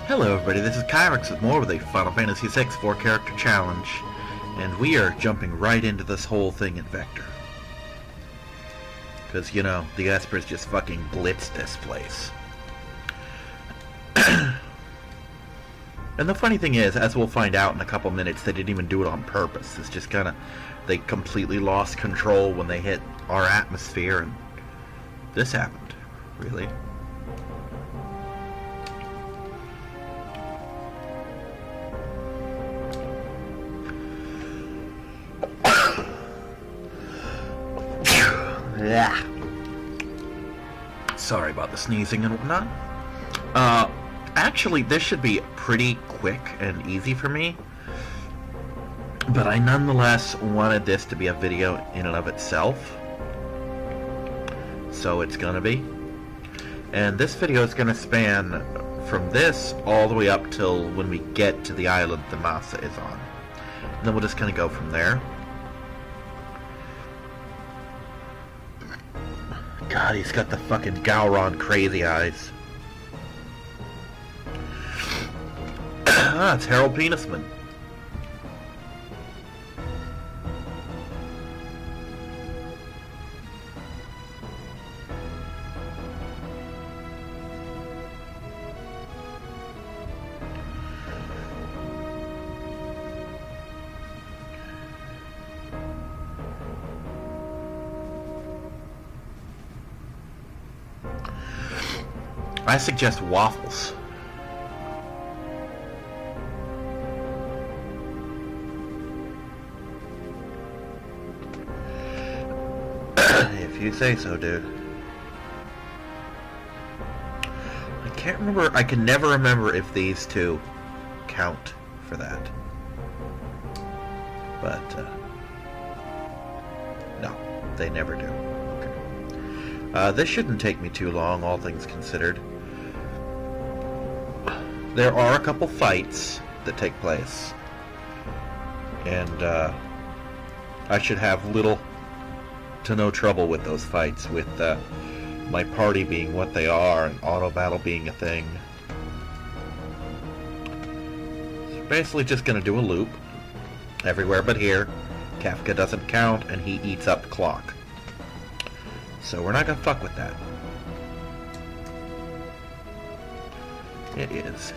Hello everybody, this is Kyrix with more with a Final Fantasy VI 4-character challenge, and we are jumping right into this whole thing in Vector. Because, you know, the Espers just fucking blitzed this place. And the funny thing is, as we'll find out in a couple minutes, they didn't even do it on purpose. It's just kinda, they completely lost control when they hit our atmosphere, and this happened, really. Yeah. Sorry about the sneezing and whatnot. Actually, this should be pretty quick and easy for me. But I nonetheless wanted this to be a video in and of itself. So it's gonna be. And this video is gonna span from this all the way up till when we get to the island the Masa is on. And then we'll just kinda go from there. God, he's got the fucking Gowron crazy eyes. Ah, it's Harold Penisman. I suggest waffles. If you say so, dude. I can't remember, I can never remember if these two count for that. But, no, they never do. Okay. This shouldn't take me too long, all things considered. There are a couple fights that take place, and I should have little to no trouble with those fights, with my party being what they are and auto battle being a thing. So basically just gonna do a loop everywhere but here. Kafka doesn't count and he eats up the clock, so we're not gonna fuck with that. It is.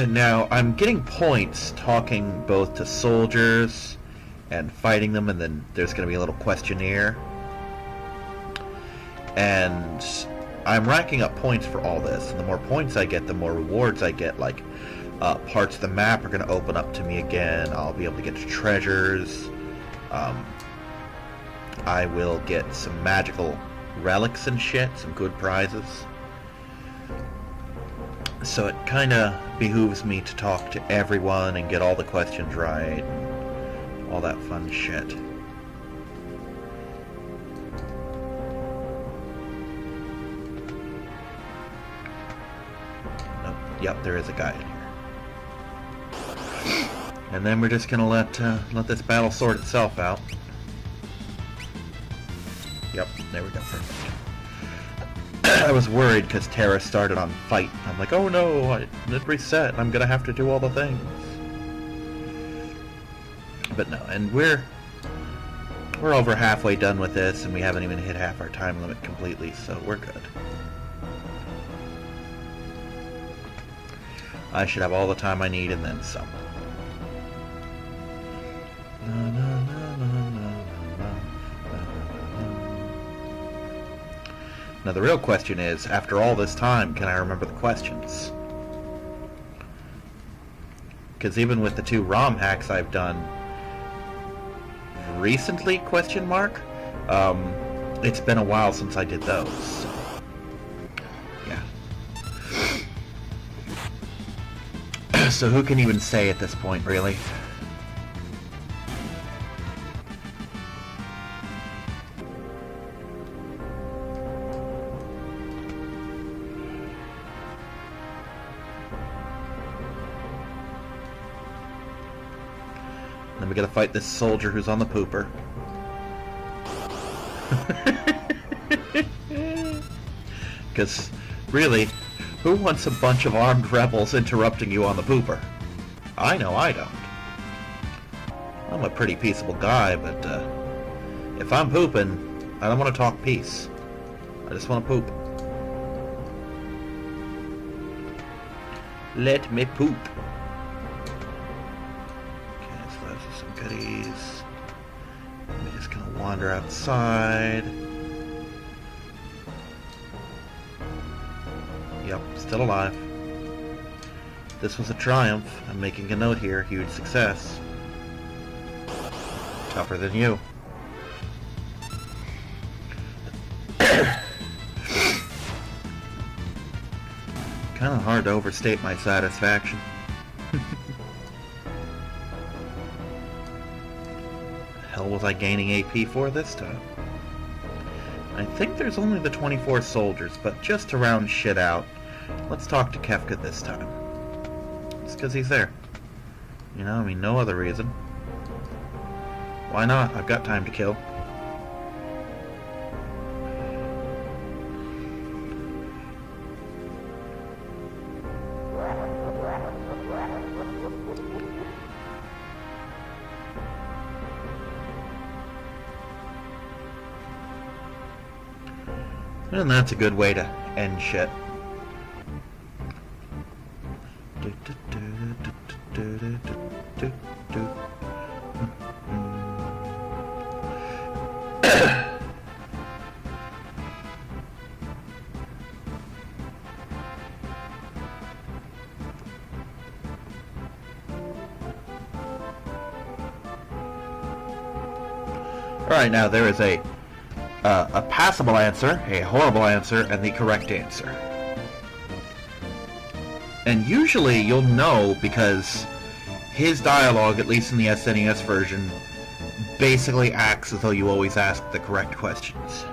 Now, I'm getting points talking both to soldiers and fighting them, and then there's going to be a little questionnaire. And I'm racking up points for all this, and the more points I get, the more rewards I get, like parts of the map are going to open up to me again, I'll be able to get treasures, I will get some magical relics and shit, some good prizes. So it kinda behooves me to talk to everyone and get all the questions right, and all that fun shit. Nope. Yep, there is a guy in here. And then we're just gonna let this battle sort itself out. Yep, there we go, perfect. I was worried because Terra started on fight. I'm like, oh no, it reset, I'm gonna have to do all the things. But no, and we're over halfway done with this, and we haven't even hit half our time limit completely, so we're good. I should have all the time I need and then some. Now the real question is, after all this time, can I remember the questions? Because even with the 2 ROM hacks I've done recently, question mark, it's been a while since I did those. So, yeah. So who can even say at this point, really? Then we gotta fight this soldier who's on the pooper. Because, really, who wants a bunch of armed rebels interrupting you on the pooper? I know I don't. I'm a pretty peaceable guy, but if I'm pooping, I don't want to talk peace. I just want to poop. Let me poop. Okay, so those are some goodies. I'm just gonna wander outside. Yep, still alive. This was a triumph. I'm making a note here. Huge success. Tougher than you. Kind of hard to overstate my satisfaction. The hell was I gaining AP for this time? I think there's only the 24 soldiers, but just to round shit out, let's talk to Kefka this time. Just because he's there. You know, I mean, no other reason. Why not? I've got time to kill. And that's a good way to end shit. Alright, now there is a passable answer, a horrible answer, and the correct answer. And usually you'll know because his dialogue, at least in the SNES version, basically acts as though you always ask the correct questions.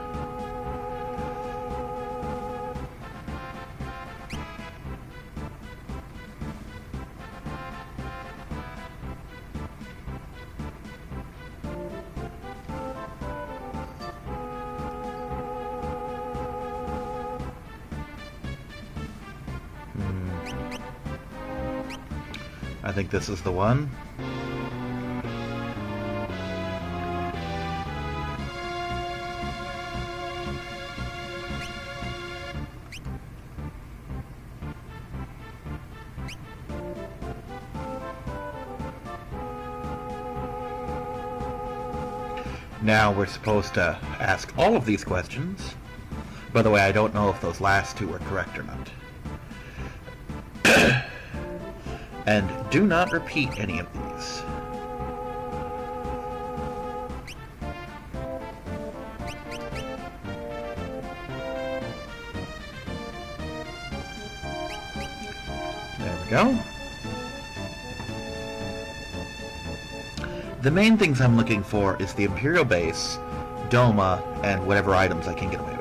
I think this is the one. Now we're supposed to ask all of these questions. By the way, I don't know if those last two were correct or not. And do not repeat any of these. There we go. The main things I'm looking for is the Imperial base, Doma, and whatever items I can get away with.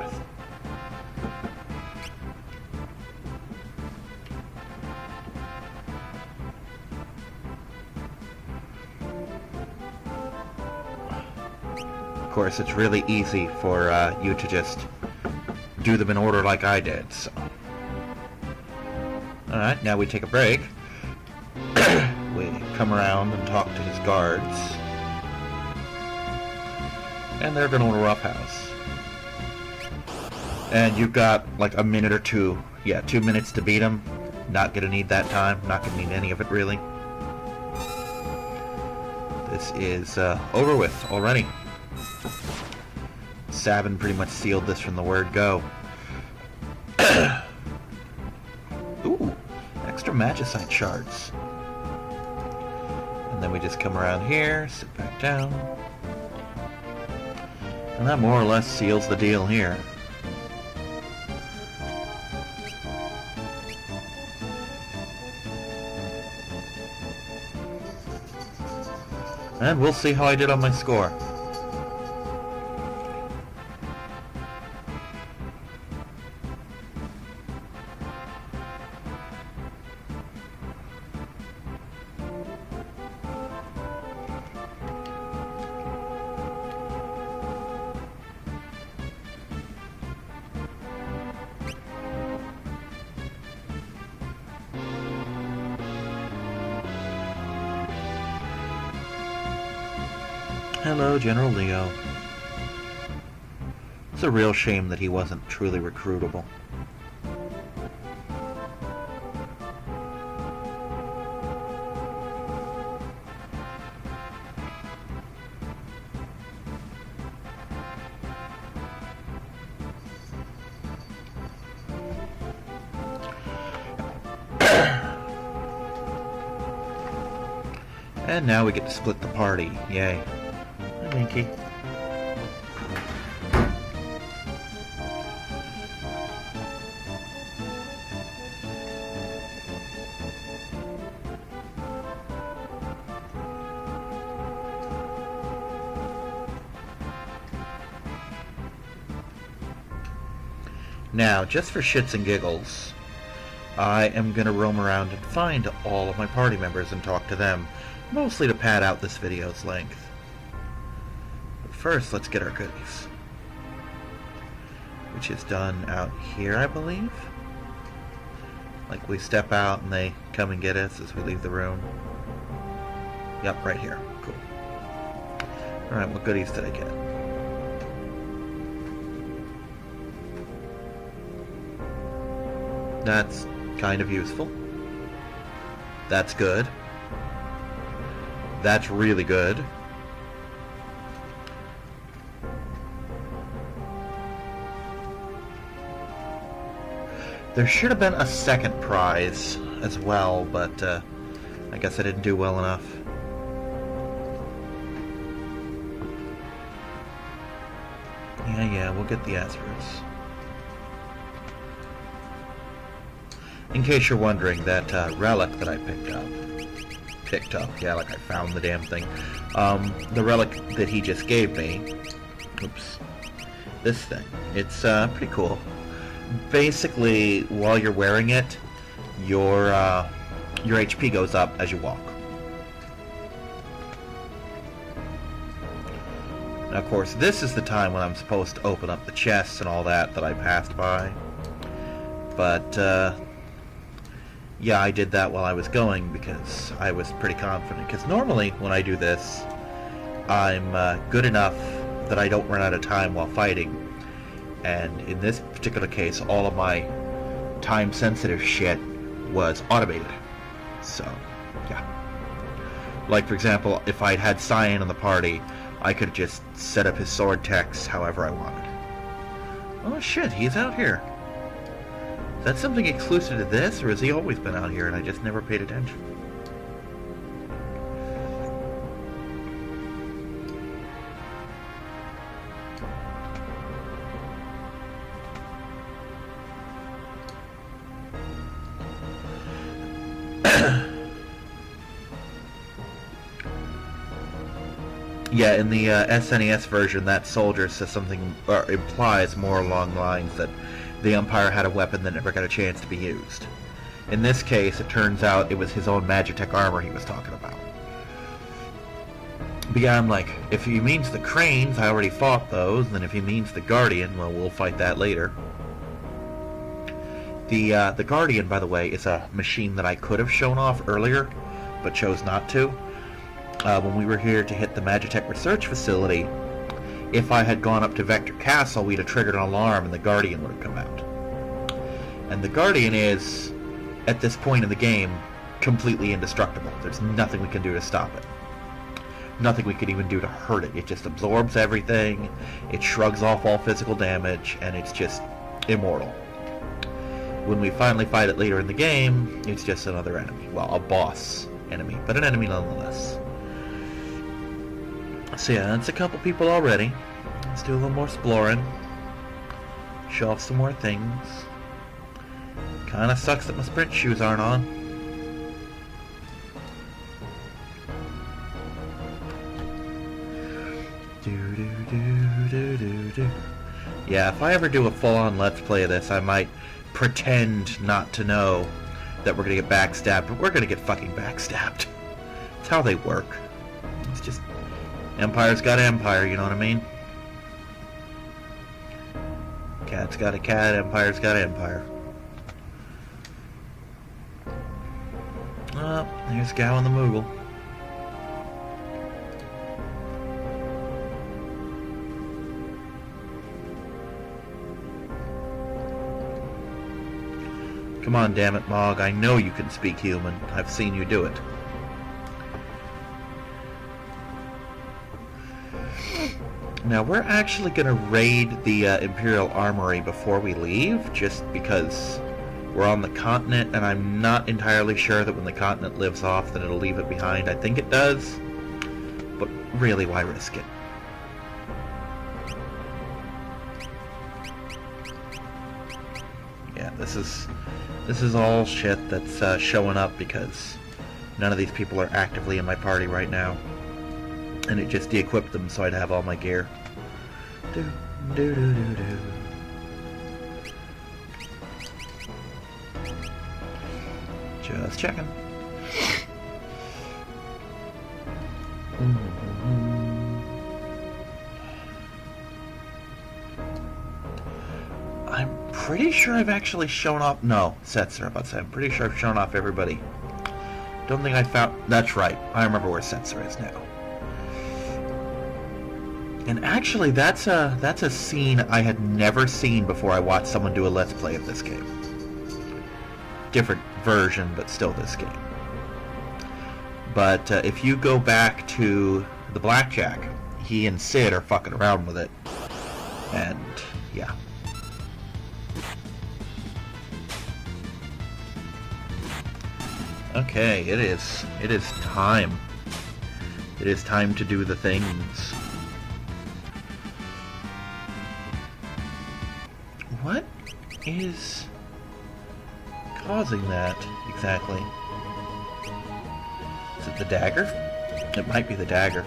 Of course, it's really easy for you to just do them in order like I did, so. Alright, now we take a break. We come around and talk to his guards. And they're gonna roughhouse. And you've got like a minute or two. Yeah, 2 minutes to beat him. Not gonna need that time. Not gonna need any of it, really. This is over with already. Sabin pretty much sealed this from the word go. Ooh, extra magicite shards. And then we just come around here, sit back down. And that more or less seals the deal here. And we'll see how I did on my score. Hello, General Leo. It's a real shame that he wasn't truly recruitable. And now we get to split the party. Yay. Hi, Minky. Now, just for shits and giggles, I am going to roam around and find all of my party members and talk to them, mostly to pad out this video's length. But first, let's get our goodies. Which is done out here, I believe. Like we step out and they come and get us as we leave the room. Yep, right here. Cool. Alright, what goodies did I get? That's kind of useful. That's good. That's really good. There should have been a second prize as well, but I guess I didn't do well enough. Yeah, we'll get the Espers. In case you're wondering, that relic that I picked up, yeah, like I found the damn thing. The relic that he just gave me, oops, this thing, it's pretty cool. Basically, while you're wearing it, your HP goes up as you walk. Now, of course, this is the time when I'm supposed to open up the chests and all that I passed by. But, yeah, I did that while I was going because I was pretty confident. Because normally, when I do this, I'm good enough that I don't run out of time while fighting. And in this particular case, all of my time-sensitive shit was automated. So, yeah. Like, for example, if I'd had Cyan in the party, I could just set up his sword text however I wanted. Oh shit, he's out here. Is that something exclusive to this, or has he always been out here and I just never paid attention? Yeah, in the SNES version, that soldier says something, or implies more along the lines that the Empire had a weapon that never got a chance to be used. In this case, it turns out it was his own Magitech armor he was talking about. But yeah, I'm like, if he means the cranes, I already fought those, and then if he means the Guardian, well, we'll fight that later. The Guardian, by the way, is a machine that I could have shown off earlier, but chose not to. When we were here to hit the Magitech research facility, if I had gone up to Vector Castle, we'd have triggered an alarm and the Guardian would have come out. And the Guardian is, at this point in the game, completely indestructible. There's nothing we can do to stop it. Nothing we can even do to hurt it. It just absorbs everything, it shrugs off all physical damage, and it's just immortal. When we finally fight it later in the game, it's just another enemy. Well, a boss enemy, but an enemy nonetheless. So yeah, that's a couple people already. Let's do a little more exploring. Show off some more things. Kinda sucks that my sprint shoes aren't on. Yeah, if I ever do a full-on Let's Play of this, I might pretend not to know that we're gonna get backstabbed, but we're gonna get fucking backstabbed. It's how they work. It's just... Empire's got empire, you know what I mean? Cat's got a cat, Empire's got empire. Oh, there's Gao and the Moogle. Come on, damn it, Mog. I know you can speak human. I've seen you do it. Now, we're actually going to raid the Imperial Armory before we leave, just because we're on the continent, and I'm not entirely sure that when the continent lives off that it'll leave it behind. I think it does, but really, why risk it? Yeah, this is all shit that's showing up because none of these people are actively in my party right now. And it just de-equipped them so I'd have all my gear. Do, do, do, do, do. Just checking. I'm pretty sure I've actually shown off... No, Sets are about to say. I'm pretty sure I've shown off everybody. Don't think I found... That's right. I remember where Setzer is now. And actually, that's a scene I had never seen before I watched someone do a Let's Play of this game. Different version, but still this game. But if you go back to the Blackjack, he and Sid are fucking around with it. And, yeah. Okay, it is time. It is time to do the things. What is causing that exactly? Is it the dagger? It might be the dagger.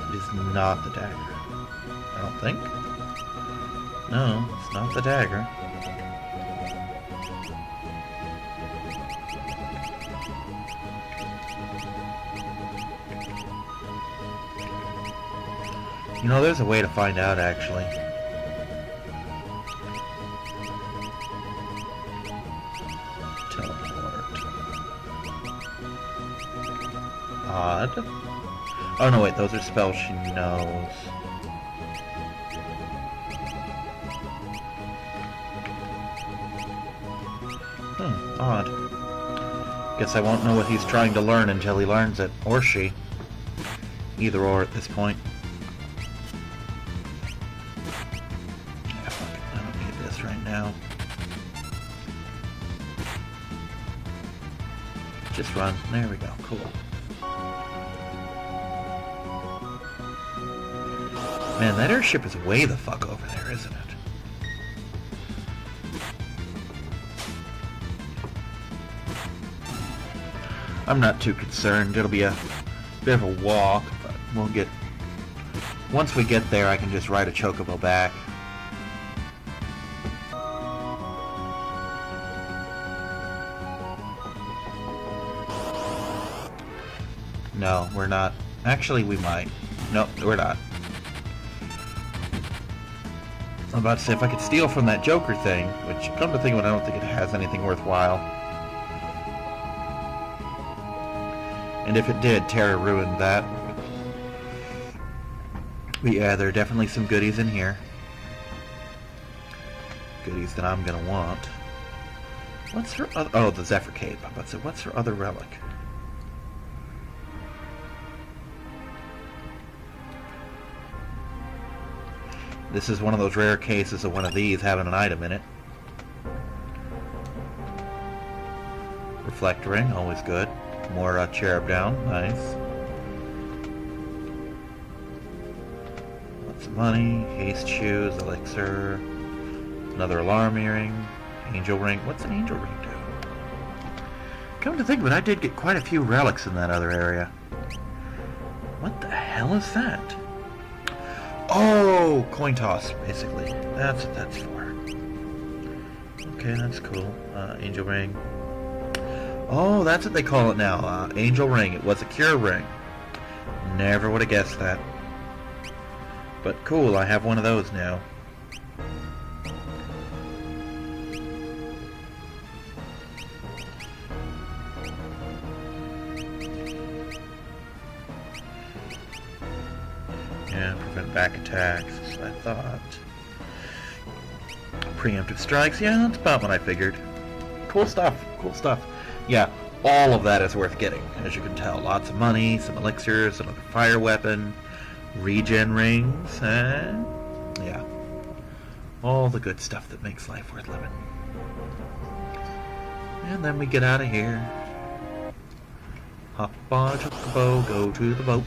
It is not the dagger. I don't think. No, it's not the dagger. You know, there's a way to find out, actually. Teleport. Odd. Oh, no, wait, those are spells she knows. Odd. Guess I won't know what he's trying to learn until he learns it. Or she. Either or at this point. Now. Just run. There we go. Cool. Man, that airship is way the fuck over there, isn't it? I'm not too concerned. It'll be a bit of a walk, but we'll get... Once we get there, I can just ride a chocobo back. No, we're not. Actually, we might. No, we're not. I'm about to say, if I could steal from that Joker thing, which, come to think of it, I don't think it has anything worthwhile. And if it did, Terra ruined that. But yeah, there are definitely some goodies in here. Goodies that I'm gonna want. What's her other... Oh, the Zephyr Cape. I'm about to say, what's her other relic? This is one of those rare cases of one of these having an item in it. Reflect ring, always good. More cherub down, nice. Lots of money, haste shoes, elixir, another alarm earring, angel ring. What's an angel ring do? Come to think of it, I did get quite a few relics in that other area. What the hell is that? Oh, coin toss, basically. That's what that's for. Okay, that's cool. Angel ring. Oh, that's what they call it now. Angel ring. It was a cure ring. Never would have guessed that. But cool, I have one of those now. Yeah, prevent back attacks, that's what I thought. Preemptive strikes, yeah, that's about what I figured. Cool stuff, cool stuff. Yeah, all of that is worth getting, as you can tell. Lots of money, some elixirs, another fire weapon, regen rings, and yeah. All the good stuff that makes life worth living. And then we get out of here. Hop on a chocobo, go to the boat.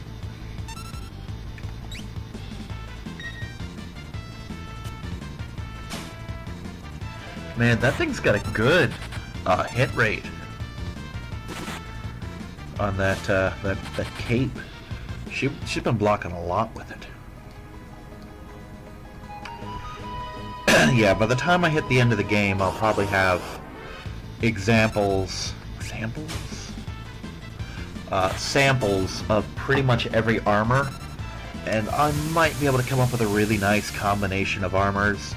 Man, that thing's got a good hit rate on that cape. She's been blocking a lot with it. Yeah, by the time I hit the end of the game, I'll probably have samples of pretty much every armor, and I might be able to come up with a really nice combination of armors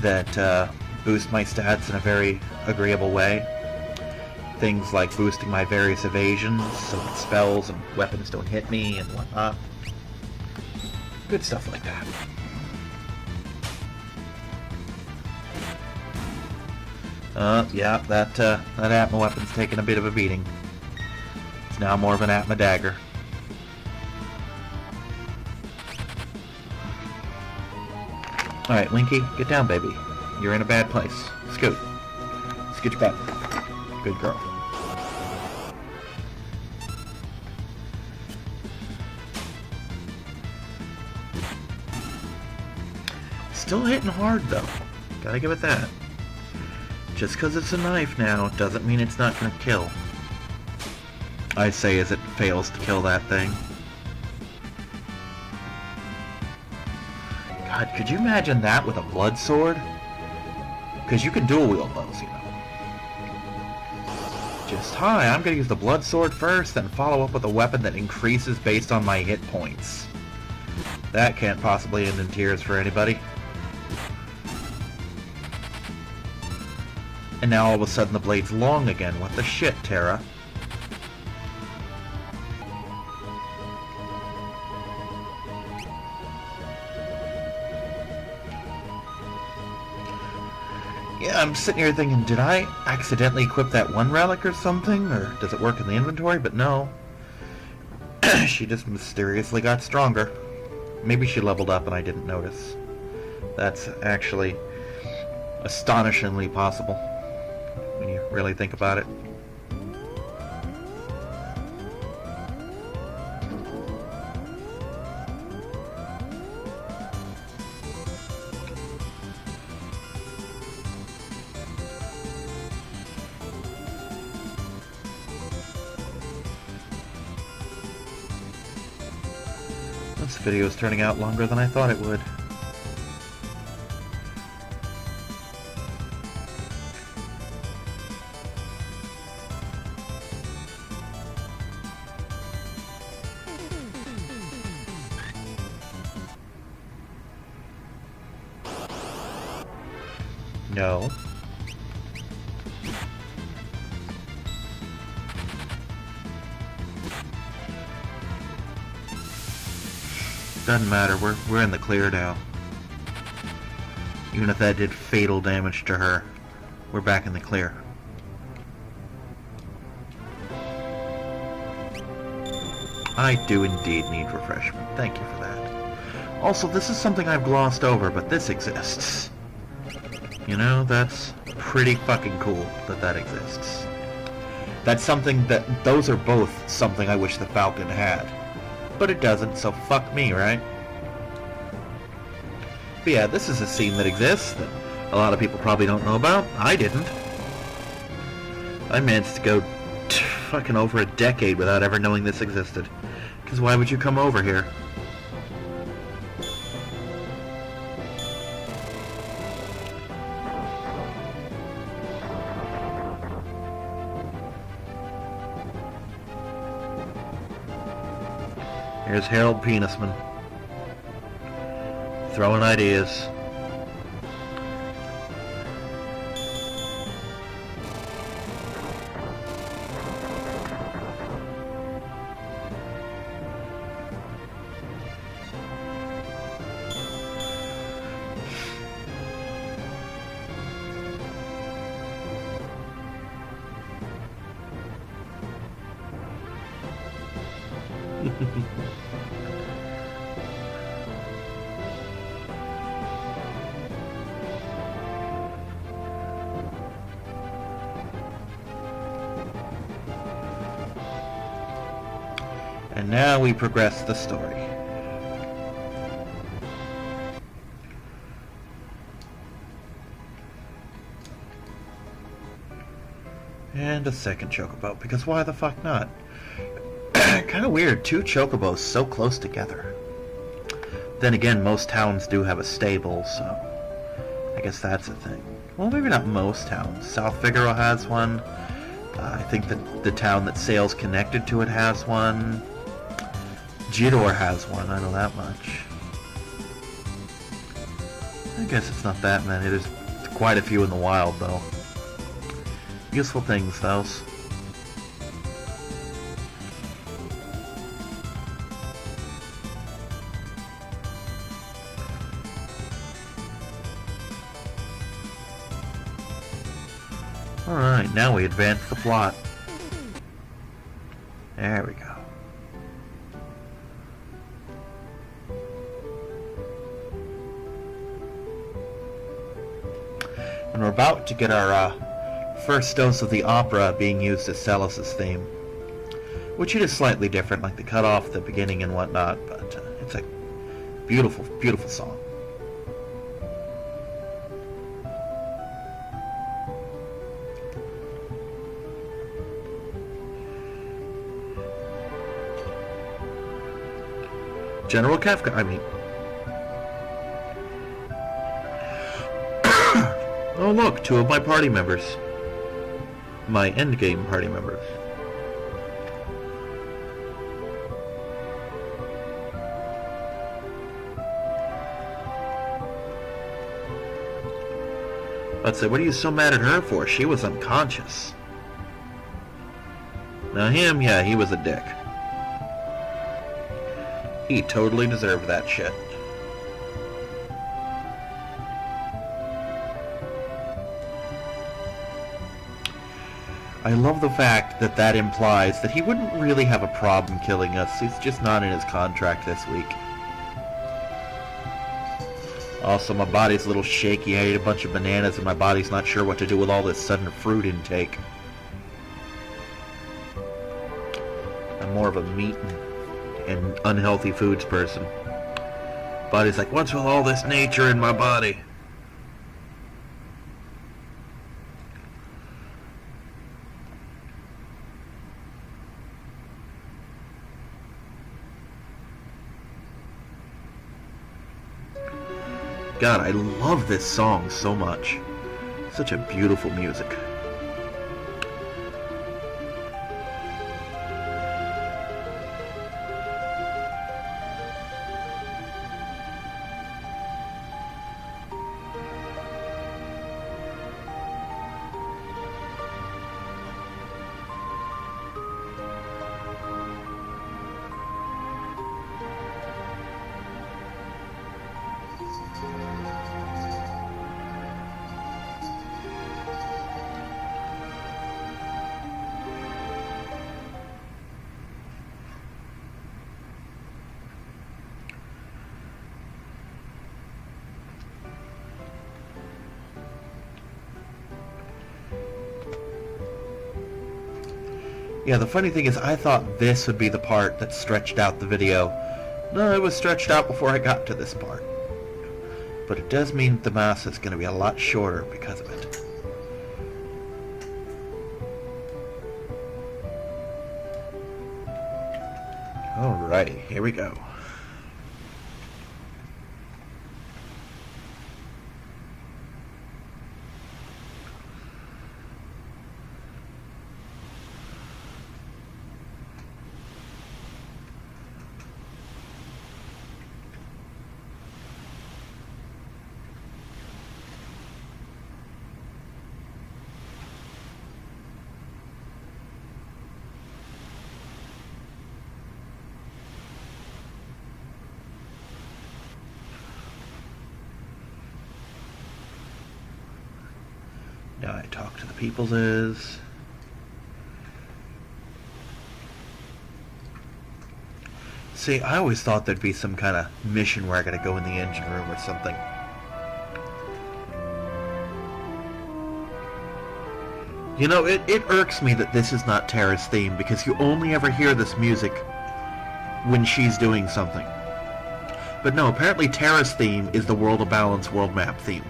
that boost my stats in a very agreeable way. Things like boosting my various evasions so that spells and weapons don't hit me and whatnot. Good stuff like that. Yeah, that Atma weapon's taken a bit of a beating. It's now more of an Atma dagger. Alright, Linky, get down, baby. You're in a bad place. Scoot. Scoot your butt. Good girl. Still hitting hard, though. Gotta give it that. Just because it's a knife now doesn't mean it's not going to kill. I say as it fails to kill that thing. God, could you imagine that with a blood sword? Because you can dual wield those, you know. Just, hi, I'm going to use the blood sword first, then follow up with a weapon that increases based on my hit points. That can't possibly end in tears for anybody. And now all of a sudden the blade's long again. What the shit, Terra? Yeah, I'm sitting here thinking, did I accidentally equip that one relic or something? Or does it work in the inventory? But no. She just mysteriously got stronger. Maybe she leveled up and I didn't notice. That's actually astonishingly possible when you really think about it. This video is turning out longer than I thought it would. No. Doesn't matter, we're in the clear now. Even if that did fatal damage to her, we're back in the clear. I do indeed need refreshment. Thank you for that. Also, this is something I've glossed over, but this exists. You know, that's pretty fucking cool that that exists. That's something that, those are both something I wish the Falcon had. But it doesn't, so fuck me, right? But yeah, this is a scene that exists that a lot of people probably don't know about. I didn't. I managed to go fucking over a decade without ever knowing this existed. Because why would you come over here? Here's Harold Penisman. Throwing ideas. And now we progress the story. And a second chocobo, because why the fuck not? Kind of weird, 2 chocobos so close together. Then again, most towns do have a stable, so I guess that's a thing. Well, maybe not most towns. South Figaro has one. I think that the town that Celes connected to it has one. Jidor has one, I know that much. I guess it's not that many. There's quite a few in the wild, though. Useful things, those. Alright, now we advance the plot. There we go. And we're about to get our first dose of the opera being used as Celes' theme. Which it is slightly different, like the cutoff, the beginning and whatnot, but it's a beautiful, beautiful song. General Kafka, I mean. Oh look, 2 of my party members. My endgame party members. I'd say, what are you so mad at her for? She was unconscious. Now him, yeah, he was a dick. He totally deserved that shit. I love the fact that that implies that he wouldn't really have a problem killing us. It's just not in his contract this week. Also, my body's a little shaky. I ate a bunch of bananas and my body's not sure what to do with all this sudden fruit intake. I'm more of a meat and unhealthy foods person. Body's like, what's with all this nature in my body? God, I love this song so much. Such a beautiful music. Yeah, the funny thing is I thought this would be the part that stretched out the video. No, it was stretched out before I got to this part. But it does mean the mass is going to be a lot shorter because of it. Alrighty, here we go. Now I talk to the peopleses. See, I always thought there'd be some kind of mission where I gotta go in the engine room or something. You know, it irks me that this is not Terra's theme, because you only ever hear this music when she's doing something. But no, apparently Terra's theme is the World of Balance world map theme.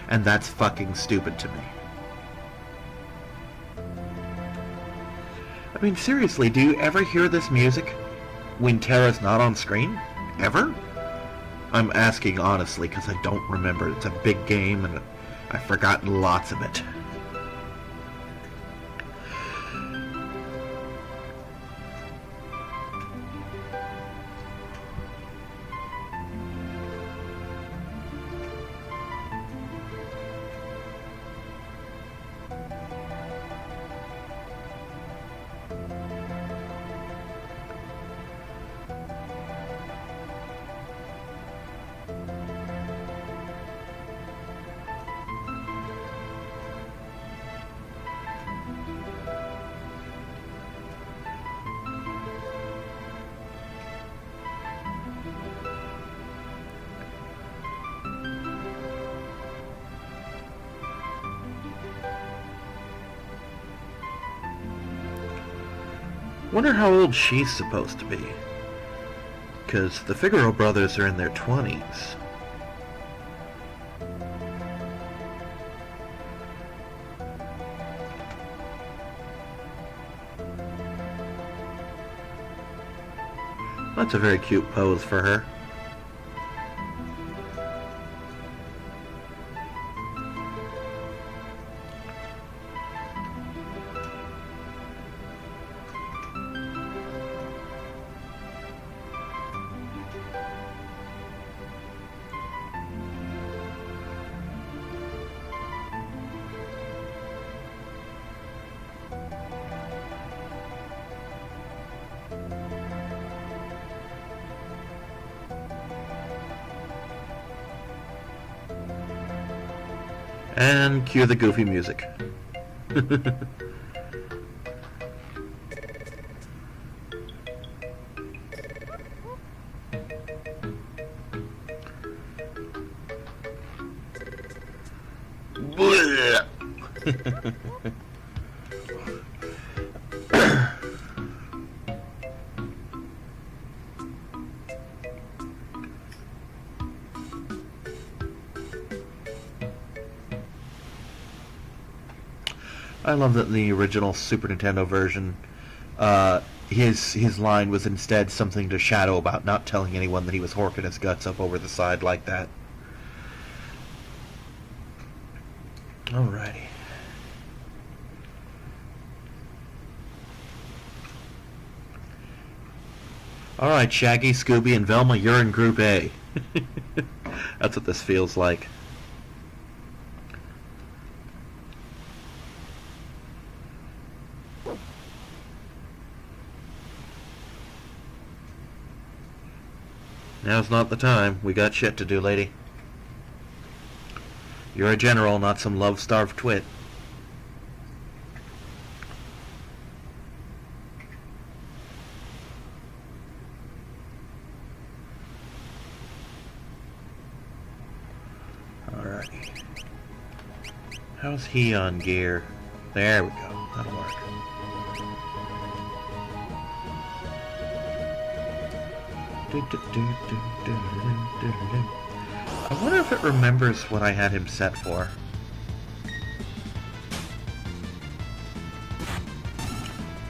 And that's fucking stupid to me. I mean, seriously, do you ever hear this music when Terra's not on screen? Ever? I'm asking honestly, because I don't remember. It's a big game, and I've forgotten lots of it. Wonder how old she's supposed to be. Because the Figaro brothers are in their 20s. That's a very cute pose for her. And cue the goofy music. I love that in the original Super Nintendo version, his line was instead something to Shadow about not telling anyone that he was horking his guts up over the side like that. Alrighty. Alright, Shaggy, Scooby, and Velma, you're in Group A. That's what this feels like. Now's not the time. We got shit to do, lady. You're a general, not some love-starved twit. Alrighty. How's he on gear? There we go. That'll work. I wonder if it remembers what I had him set for.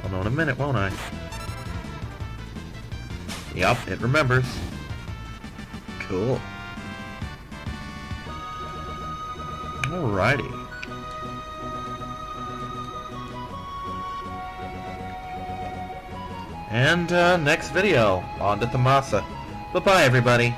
I'll know in a minute, won't I? Yup, it remembers. Cool. Alrighty. And next video, on to Thamasa. Bye-bye, everybody.